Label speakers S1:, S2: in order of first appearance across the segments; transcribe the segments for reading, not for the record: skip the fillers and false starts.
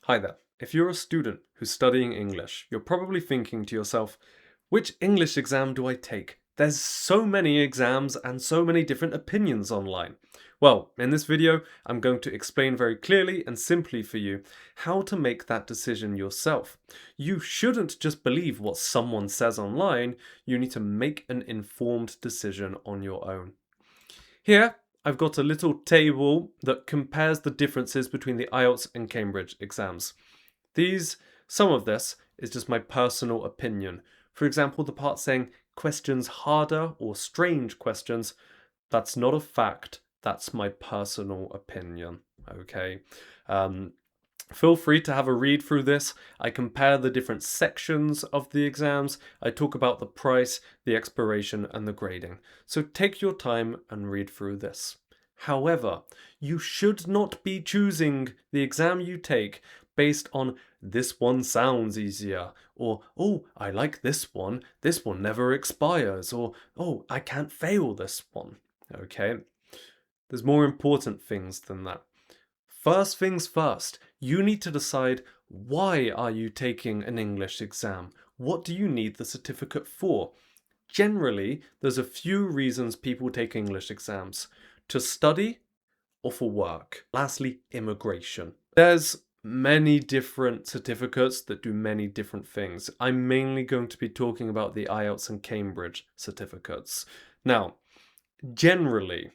S1: Hi there. If you're a student who's studying English, you're probably thinking to yourself, which English exam do I take? There's so many exams and so many different opinions online. Well, in this video, I'm going to explain very clearly and simply for you how to make that decision yourself. You shouldn't just believe what someone says online, you need to make an informed decision on your own. Here, I've got a little table that compares the differences between the IELTS and Cambridge exams. Some of this is just my personal opinion. For example, the part saying questions harder or strange questions, that's not a fact, that's my personal opinion, okay? Um, Feel free to have a read through this. I compare the different sections of the exams. I talk about the price, the expiration, and the grading. So take your time and read through this. However, you should not be choosing the exam you take based on this one sounds easier, or oh, I like this one never expires, or oh, I can't fail this one. Okay? There's more important things than that. First things first, you need to decide, why are you taking an English exam? What do you need the certificate for? Generally, there's a few reasons people take English exams: to study or for work. Lastly, immigration. There's many different certificates that do many different things. I'm mainly going to be talking about the IELTS and Cambridge certificates. Now, generally,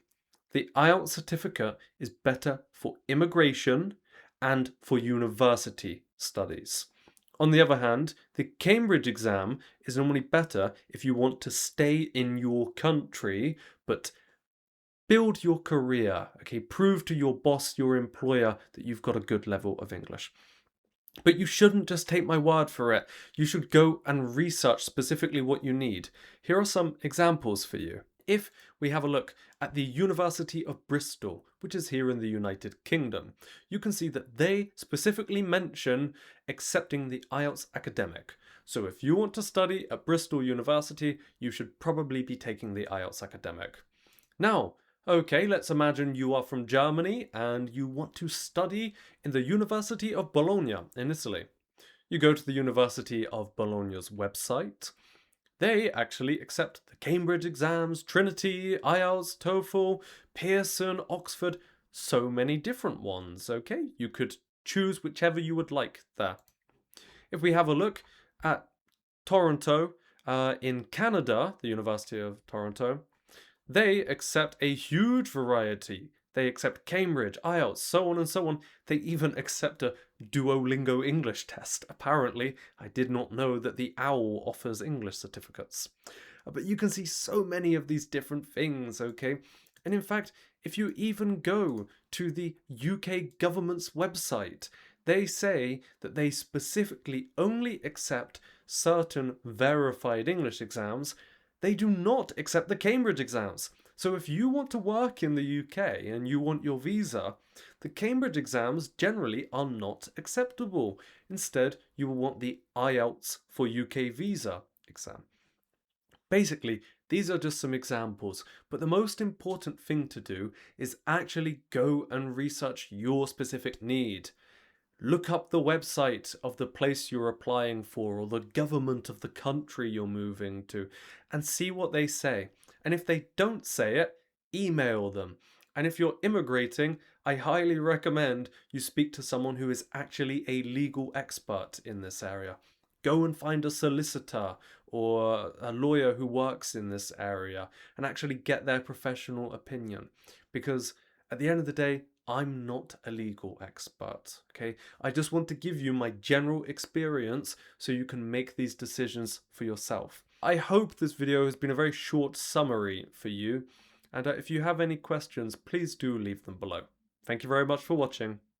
S1: the IELTS certificate is better for immigration and for university studies. On the other hand, the Cambridge exam is normally better if you want to stay in your country, but build your career, okay? Prove to your boss, your employer, that you've got a good level of English. But you shouldn't just take my word for it. You should go and research specifically what you need. Here are some examples for you. If we have a look at the University of Bristol, which is here in the United Kingdom, you can see that they specifically mention accepting the IELTS academic. So if you want to study at Bristol University, you should probably be taking the IELTS academic. Now, okay, let's imagine you are from Germany and you want to study in the University of Bologna in Italy. You go to the University of Bologna's website. They actually accept the Cambridge exams, Trinity, IELTS, TOEFL, Pearson, Oxford, so many different ones, okay? You could choose whichever you would like there. If we have a look at Toronto, in Canada, the University of Toronto, they accept a huge variety. They accept Cambridge, IELTS, so on and so on. They even accept a Duolingo English test. Apparently, I did not know that the OWL offers English certificates. But you can see so many of these different things, okay? And in fact, if you even go to the UK government's website, they say that they specifically only accept certain verified English exams. They do not accept the Cambridge exams. So if you want to work in the UK and you want your visa, the Cambridge exams generally are not acceptable. Instead, you will want the IELTS for UK visa exam. Basically, these are just some examples, but the most important thing to do is actually go and research your specific need. Look up the website of the place you're applying for or the government of the country you're moving to and see what they say. And if they don't say it, email them. And if you're immigrating, I highly recommend you speak to someone who is actually a legal expert in this area. Go and find a solicitor or a lawyer who works in this area and actually get their professional opinion. Because at the end of the day, I'm not a legal expert, okay? I just want to give you my general experience so you can make these decisions for yourself. I hope this video has been a very short summary for you, and if you have any questions, please do leave them below. Thank you very much for watching.